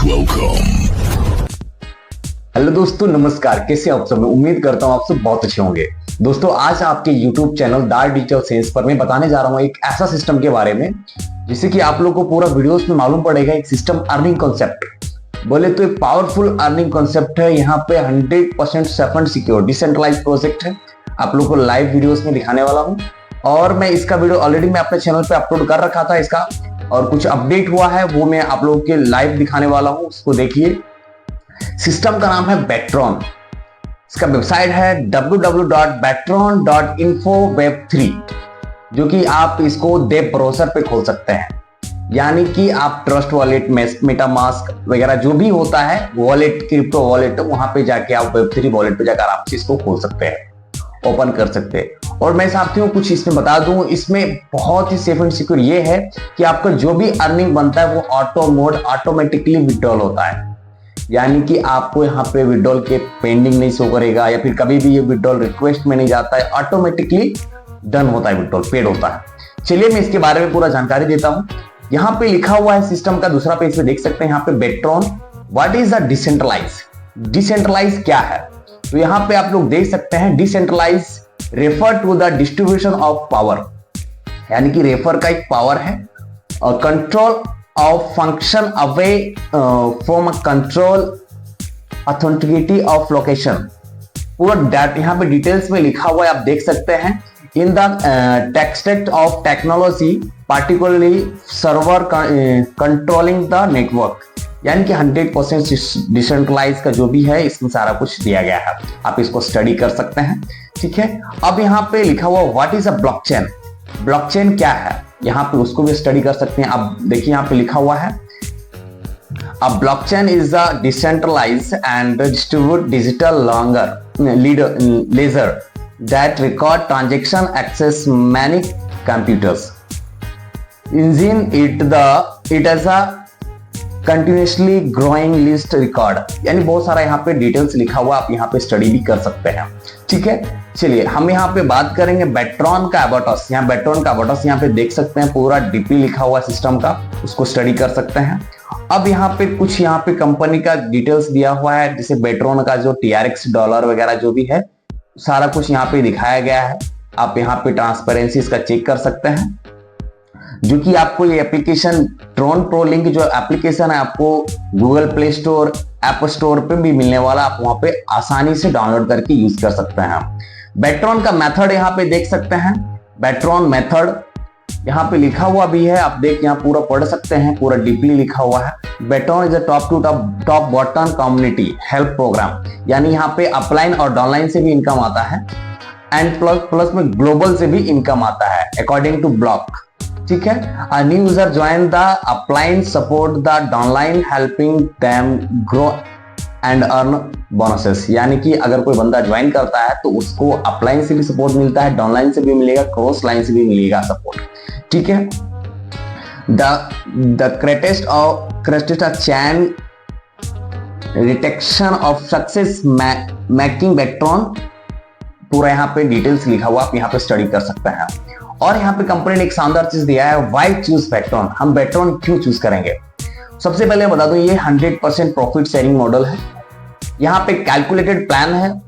Hello दोस्तों, नमस्कार। कैसे आप सब? मैं उम्मीद करता हूँ आप सब बहुत अच्छे होंगे। दोस्तों, आज आपके YouTube चैनल दार डिजिटल सेल्स पर मैं बताने जा रहा हूँ एक ऐसा सिस्टम के बारे में जिससे कि आप लोगों को पूरा वीडियोस में मालूम पड़ेगा। एक सिस्टम अर्निंग कॉन्सेप्ट बोले तो एक पावरफुल अर्निंग कॉन्सेप्ट है। यहाँ पे 100% safe and secure decentralize project है। आप लोग को लाइव वीडियोस में दिखाने वाला हूँ और मैं इसका वीडियो ऑलरेडी मैं अपने चैनल पे अपलोड कर रखा था इसका, और कुछ अपडेट हुआ है वो मैं आप लोगों के लाइव दिखाने वाला हूँ। उसको देखिए। सिस्टम का नाम है बेट्रॉन। इसका वेबसाइट है www.betron.info web3, जो कि आप इसको वेब ब्राउज़र पे खोल सकते हैं। यानी कि आप ट्रस्ट वॉलेट, मेटामास्क वगैरह जो भी होता है वॉलेट, क्रिप्टो वॉलेट, वहां पे जाके आप वेब3 वॉलेट पे जाकर आप इसको खोल सकते हैं, ओपन कर सकते हैं। और मैं साथियों कुछ इसमें बता दूं, इसमें बहुत ही सेफ एंड सिक्योर ये है कि आपका जो भी अर्निंग बनता है वो ऑटो मोड ऑटोमेटिकली विड्रॉल होता है। यानी कि आपको यहाँ पे विड्रॉल के पेंडिंग नहीं शो करेगा या फिर कभी भी ये विड्रॉल रिक्वेस्ट में नहीं जाता है, ऑटोमेटिकली डन होता है, विड्रॉल पेड होता है। चलिए मैं इसके बारे में पूरा जानकारी देता हूँ। यहाँ पे लिखा हुआ है सिस्टम का दूसरा पेज पे देख सकते हैं यहाँ पे Betron what is the decentralise. Decentralise क्या है? तो यहाँ पे आप लोग देख सकते हैं decentralize refer to the distribution of power, यानी कि रेफर का एक पावर है, control of function away from control authenticity of location. पूरा डाटा यहाँ पे डिटेल्स में लिखा हुआ है, आप देख सकते हैं। In the text of technology particularly server controlling the network, यानी कि 100% डिसेंट्रलाइज का जो भी है इसमें सारा कुछ दिया गया है। आप इसको स्टडी कर सकते हैं, ठीक है। अब यहाँ पे लिखा हुआ what is a blockchain. Blockchain क्या है, यहाँ पे उसको भी स्टडी कर सकते हैं। अब देखिए यहाँ पे लिखा हुआ है a blockchain is a decentralized and distribute digital ledger that record transaction access many computers engine it as a continuously growing list record. यानी बहुत सारा यहाँ पे डिटेल्स लिखा हुआ, आप यहाँ पे स्टडी भी कर सकते हैं, ठीक है। चलिए हम यहाँ पे बात करेंगे बेट्रॉन का अबाउट अस। यहाँ बेट्रॉन का अबाउट अस यहाँ पे देख सकते हैं, पूरा डीपली लिखा हुआ सिस्टम का, उसको स्टडी कर सकते हैं। अब यहाँ पे कुछ यहाँ पे कंपनी का डिटेल्स दिया हुआ है, जैसे बेट्रॉन का जो TRX डॉलर वगैरह जो भी है सारा कुछ यहाँ पे दिखाया गया है। आप यहाँ पे ट्रांसपेरेंसी इसका चेक कर सकते हैं, जो कि आपको ये एप्लीकेशन ट्रॉन प्रो लिंक जो एप्लीकेशन है आपको Google play store, app store पे भी मिलने वाला, आप वहां पे आसानी से डाउनलोड करके यूज कर सकते हैं। बेट्रॉन का मेथड यहाँ पे देख सकते हैं, बेट्रॉन मेथड यहाँ पे लिखा हुआ भी है, आप देख यहाँ पूरा पढ़ सकते हैं, पूरा डीपली लिखा हुआ है। Betron is a top to top bottom community help programme, यानी यहाँ पे अपलाइन और डाउनलाइन से भी इनकम आता है एंड प्लस में ग्लोबल से भी इनकम आता है अकॉर्डिंग टू ब्लॉक, ठीक है। A new user join the upline support the downline helping them grow and earn bonuses। यानी कि अगर कोई बंदा ज्वाइन करता है तो उसको अपलाइन से भी सपोर्ट मिलता है, डाउनलाइन से भी मिलेगा, क्रॉस लाइन से भी मिलेगा सपोर्ट, ठीक है। The greatest chain detection of success making Bettron, पूरा यहाँ पे डिटेल्स लिखा हुआ, आप यहाँ पे स्टडी कर सकते हैं। और यहाँ पे कंपनी ने एक शानदार चीज दिया है, व्हाई चूज बेट्रॉन। हम बेट्रॉन क्यों चूज करेंगे? सबसे पहले बता दूं ये 100% प्रॉफिट शेयरिंग मॉडल है। यहाँ पे कैलकुलेटेड प्लान है,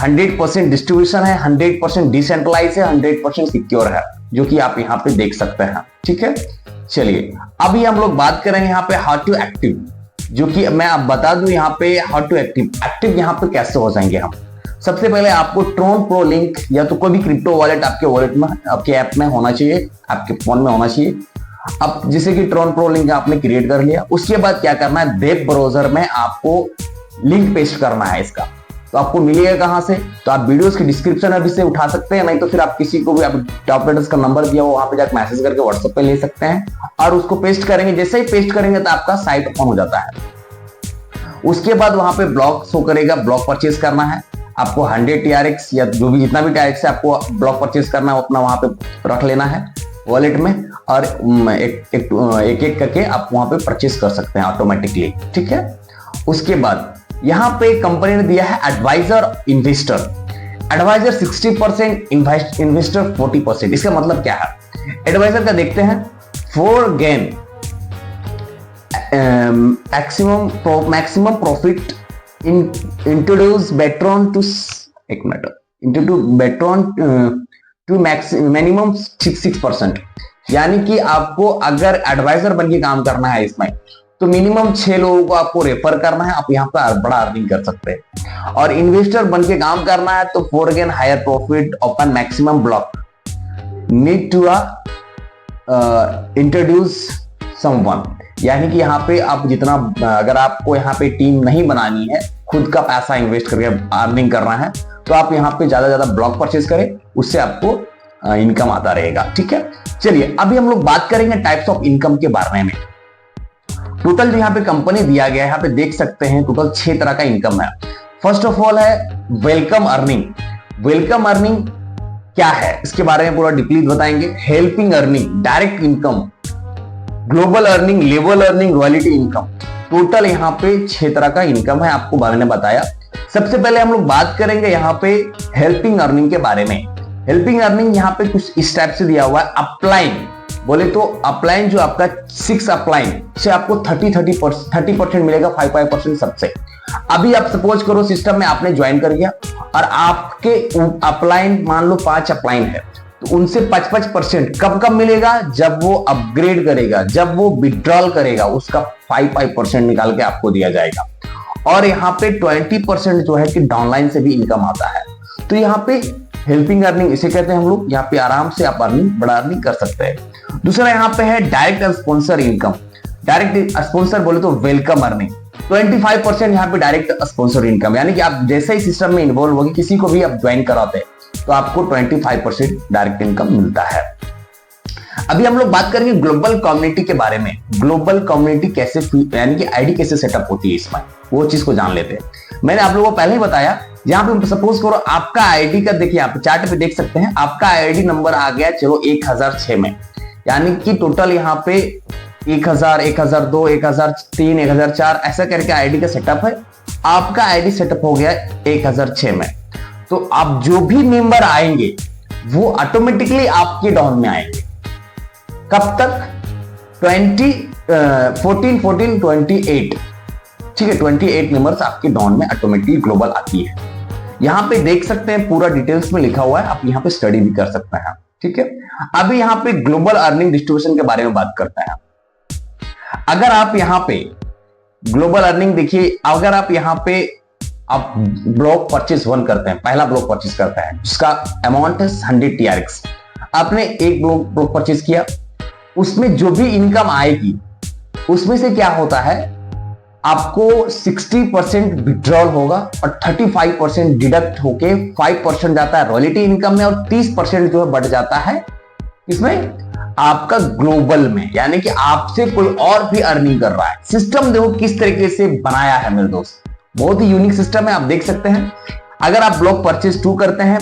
100% डिस्ट्रीब्यूशन है, 100% डिसेंट्रलाइज है, 100% सिक्योर है, जो कि आप यहाँ पे देख सकते हैं, ठीक है। चलिए अभी हम लोग बात करेंगे यहाँ पे हाउ टू एक्टिव, जो कि मैं आप बता दूं यहाँ पे हाउ टू एक्टिव यहाँ पे कैसे हो जाएंगे हम। सबसे पहले आपको ट्रॉन प्रो लिंक या तो कोई भी क्रिप्टो वॉलेट आपके वॉलेट में, आपके ऐप में होना चाहिए, आपके फोन में होना चाहिए। अब जैसे कि ट्रॉन प्रो लिंक आपने क्रिएट कर लिया, उसके बाद क्या करना है, वेब ब्राउज़र में आपको लिंक पेस्ट करना है इसका। तो आपको मिलेगा कहां से? तो आप वीडियोस की डिस्क्रिप्शन अभी से उठा सकते हैं, नहीं तो फिर आप किसी को भी आप टॉप रेडर्स का नंबर दिया हो वहां पे जाकर मैसेज करके व्हाट्सएप पे ले सकते हैं और उसको पेस्ट करेंगे। जैसे ही पेस्ट करेंगे तो आपका साइट ओपन हो जाता है। उसके बाद वहां पे ब्लॉक शो करेगा, ब्लॉक परचेज करना है आपको 100 TRX या जो भी जितना भी TRX है आपको ब्लॉक परचेज करना है, अपना वहां पे रख लेना है वॉलेट में, और एक करके आप वहां पे परचेज कर सकते हैं ऑटोमेटिकली, ठीक है। उसके बाद यहाँ पे कंपनी ने दिया है एडवाइजर इन्वेस्टर। Adviser 60%, investor 40%। इसका मतलब क्या है? एडवाइजर का देखते हैं। For gain maximum profit introduce Betron to एक minute into Betron to minimum 6%। यानी कि आपको अगर एडवाइजर बन के काम करना है इसमें तो मिनिमम 6 लोगों को आपको रेफर करना है, आप यहाँ पर बड़ा अर्निंग कर सकते हैं। और इन्वेस्टर बन के काम करना है तो for gain higher profit open maximum block need to introduce someone. यानी कि यहाँ पे आप जितना, अगर आपको यहाँ पे टीम नहीं बनानी है, खुद का पैसा इन्वेस्ट करके अर्निंग करना है, तो आप यहाँ पे ज्यादा ब्लॉक परचेज करें, उससे आपको इनकम आता रहेगा। ठीक है, चलिए अभी हम लोग बात करेंगे टाइप्स ऑफ इनकम के बारे में। टोटल जो यहाँ पे कंपनी दिया गया है, यहाँ पे देख सकते हैं टोटल 6 तरह का इनकम है। फर्स्ट ऑफ ऑल है वेलकम अर्निंग। वेलकम अर्निंग क्या है इसके बारे में पूरा डीपली बताएंगे। Helping earning, direct income, global earning, level earning, royalty income. Total यहाँ पे 6 तरह का इनकम है, आपको बारे में बताया। सबसे पहले हम लोग बात करेंगे यहाँ पे हेल्पिंग अर्निंग के बारे में। हेल्पिंग अर्निंग यहाँ पे कुछ इस टाइप से दिया हुआ है। अपलाइन बोले तो अपलाइन जो आपका 6 अपलाइन से आपको 30% मिलेगा, 5% सबसे। अभी आप सपोज करो सिस्टम में आपने ज्वाइन कर गया और आपके अपलाइन मान लो 5 अपलाइन है, तो उनसे 55% कब मिलेगा, जब वो अपग्रेड करेगा, जब वो विड्रॉल करेगा, उसका 5% निकाल के आपको दिया जाएगा। और यहाँ पे 20% जो है कि डाउनलाइन से भी इनकम आता है। तो यहाँ पे हेल्पिंग अर्निंग इसे कहते हैं हम लोग। यहाँ पे आराम से आप बड़ा अर्निंग कर सकते हैं। दूसरा यहाँ पे है direct sponsor income. Direct sponsor बोले तो वेलकम अर्निंग। 25% यहाँ पे डायरेक्ट स्पॉन्सर इनकम, यानी कि आप जैसे ही सिस्टम में इन्वॉल्व होगी, किसी को भी आप ज्वाइन कराते हैं तो आपको 25% डायरेक्ट इनकम मिलता है। अभी हम लोग बात करेंगे ग्लोबल कम्युनिटी के बारे में। ग्लोबल कम्युनिटी कैसे, यानी कि आईडी कैसे सेटअप होती है इसमें, वो चीज को जान लेते हैं। मैंने आप लोगों को पहले ही बताया, यहाँ पे सपोज करो आपका आईडी का, देखिए आप चार्ट पे देख सकते हैं, आपका आईडी नंबर आ गया चलो 1006 में, यानी कि टोटल यहाँ पे 1000, 1002, 1003, 1004 ऐसा करके आईडी का सेटअप है। आपका आईडी सेटअप हो गया 1006 में, तो आप जो भी मेंबर आएंगे वो ऑटोमेटिकली आपके डाउन में आएंगे। कब तक? 28, ठीक है, 28 मेंबर्स आपके डाउन में ऑटोमेटिकली ग्लोबल आती है। यहां पे देख सकते हैं पूरा डिटेल्स में लिखा हुआ है, आप यहां पे स्टडी भी कर सकते हैं। ठीक है, अभी यहां पे ग्लोबल अर्निंग डिस्ट्रीब्यूशन के बारे में बात करते हैं। अगर आप यहां पे ग्लोबल अर्निंग देखिए, अगर आप यहां पे आप ब्लॉक परचेज 1 करते हैं, पहला ब्लॉक परचेज करता है, जिसका अमाउंट है 100 TRX। आपने एक ब्लॉक परचेज किया, उसमें जो भी इनकम आएगी उसमें से क्या होता है, आपको 60% विड्रॉल होगा और 35% डिडक्ट होके 5% जाता है रॉयल्टी इनकम में, और 30% जो है बढ़ जाता है इसमें आपका ग्लोबल में, यानी कि आपसे कोई और भी अर्निंग कर रहा है। सिस्टम देखो किस तरीके से बनाया है मेरे दोस्त, बहुत ही यूनिक सिस्टम है। आप देख सकते हैं, अगर आप ब्लॉक परचेज 2 करते हैं,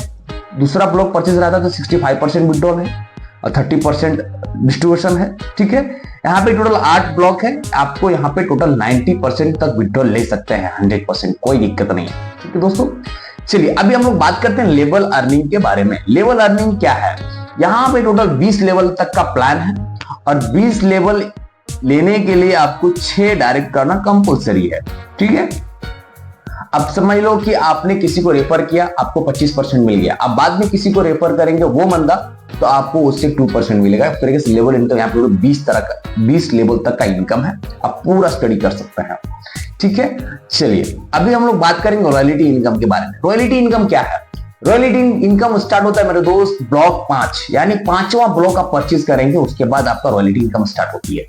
दूसरा ब्लॉक परचेज रहता है तो 65% विड्रॉल है और 30% डिस्ट्रीब्यूशन है। ठीक है, यहाँ पे टोटल 8 ब्लॉक है, आपको यहाँ पे टोटल 90% तक विड्रॉल ले सकते हैं, 100%, कोई दिक्कत नहीं है। ठीक है दोस्तों, चलिए अभी हम लोग बात करते हैं लेवल अर्निंग के बारे में। लेवल अर्निंग क्या है? यहाँ पे टोटल 20 लेवल तक का प्लान है और 20 लेवल लेने के लिए आपको 6 डायरेक्ट करना कंपल्सरी है। ठीक है, अब समझ लो कि आपने किसी को रेफर किया, आपको 25% मिल गया, अब बाद में किसी को रेफर करेंगे वो बंदा, तो आपको उससे 2% मिलेगा। इस तरीके से लेवल इनकम यहाँ पे 20 लेवल तक का इनकम है, आप पूरा स्टडी कर सकते हैं। ठीक है, चलिए अभी हम लोग बात करेंगे रॉयल्टी इनकम के बारे में। रॉयल्टी इनकम क्या है? रॉयल्टी इनकम स्टार्ट होता है मेरे दोस्त ब्लॉक 5, यानी 5वां ब्लॉक आप परचेज करेंगे, उसके बाद आपका रॉयल्टी इनकम स्टार्ट होती है।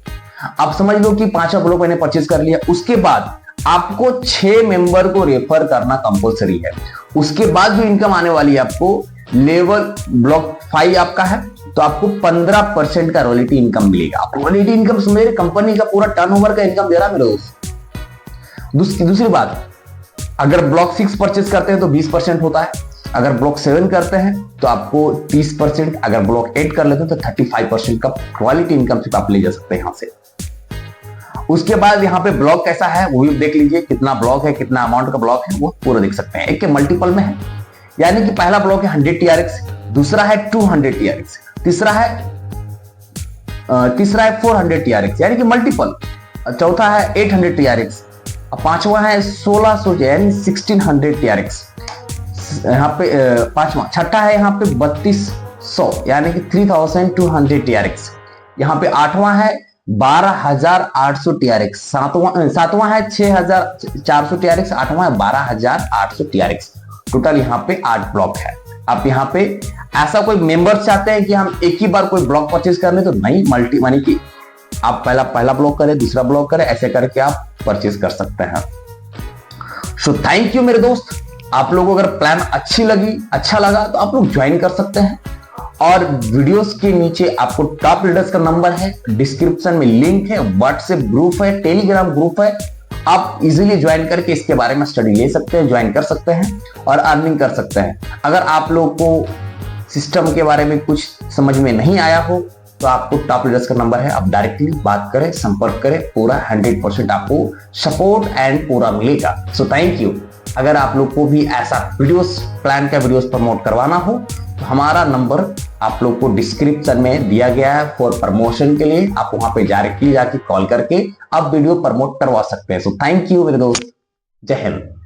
आप समझ लो कि 5वां ब्लॉक मैंने परचेज कर लिया, उसके बाद आपको 6 मेंबर को रेफर करना कंपलसरी है। उसके बाद जो इनकम आने वाली है आपको, लेवल ब्लॉक 5 आपका है तो आपको 15% का रॉयल्टी इनकम मिलेगा। आप रॉयल्टी इनकम समझ रहे, कंपनी का पूरा टर्नओवर का इनकम दे रहा है मेरे दोस्त। दूसरी बात, अगर ब्लॉक 6 परचेज करते हैं तो 20% होता है, अगर ब्लॉक 7 करते हैं तो आपको 30%, अगर ब्लॉक 8 कर लेते हैं तो 35% का रॉयल्टी इनकम सिर्फ आप ले जा सकते हैं यहां से। उसके बाद यहाँ पे ब्लॉक कैसा है वो भी देख लीजिए, कितना ब्लॉक है, कितना अमाउंट का ब्लॉक है, वो पूरा देख सकते हैं। एक के मल्टीपल में है, यानी कि पहला ब्लॉक है 100 TRX, दूसरा है 200 TRX, तीसरा है 400 TRX, यानी कि मल्टीपल। चौथा है 800 TRX, पांचवा है 1600 यानी 1600 TRX, यहाँ पे पांचवा। छठा है यहाँ पे 3200 यानी कि 3200 TRX। यहाँ पे आठवां है 12800 TRX, सातवां है 6400 TRX, आठवां है 12800 TRX। टोटल यहाँ पे 8 ब्लॉक है। आप यहाँ पे ऐसा कोई मेंबर्स चाहते हैं कि हम एक ही बार कोई ब्लॉक परचेज कर ले तो नहीं, मल्टी मानी कि आप पहला ब्लॉक करें, दूसरा ब्लॉक करें, ऐसे करके आप परचेज कर सकते हैं। सो थैंक यू मेरे दोस्त। आप लोगों को अगर प्लान अच्छी लगी, अच्छा लगा तो आप लोग ज्वाइन कर सकते हैं। और वीडियोस के नीचे आपको टॉप लीडर्स का नंबर है, डिस्क्रिप्शन में लिंक है, व्हाट्सएप ग्रुप है, टेलीग्राम ग्रुप है। आप इजीली ज्वाइन करके इसके बारे में स्टडी ले सकते हैं, ज्वाइन कर सकते हैं और अर्निंग कर सकते हैं। अगर आप लोगों को सिस्टम के बारे में कुछ समझ में नहीं आया हो तो आपको टॉप लीडर्स का नंबर है, आप डायरेक्टली बात करें, संपर्क करें, पूरा 100% आपको सपोर्ट एंड पूरा मिलेगा। So thank you. अगर आप लोग को भी ऐसा वीडियोस, प्लान का वीडियोस प्रमोट करवाना हो तो हमारा नंबर आप लोग को डिस्क्रिप्शन में दिया गया है फॉर प्रमोशन के लिए। आप वहां पे डायरेक्टली जाके कॉल करके आप वीडियो प्रमोट करवा सकते हैं। सो थैंक यू मेरे दोस्त, जय हिंद।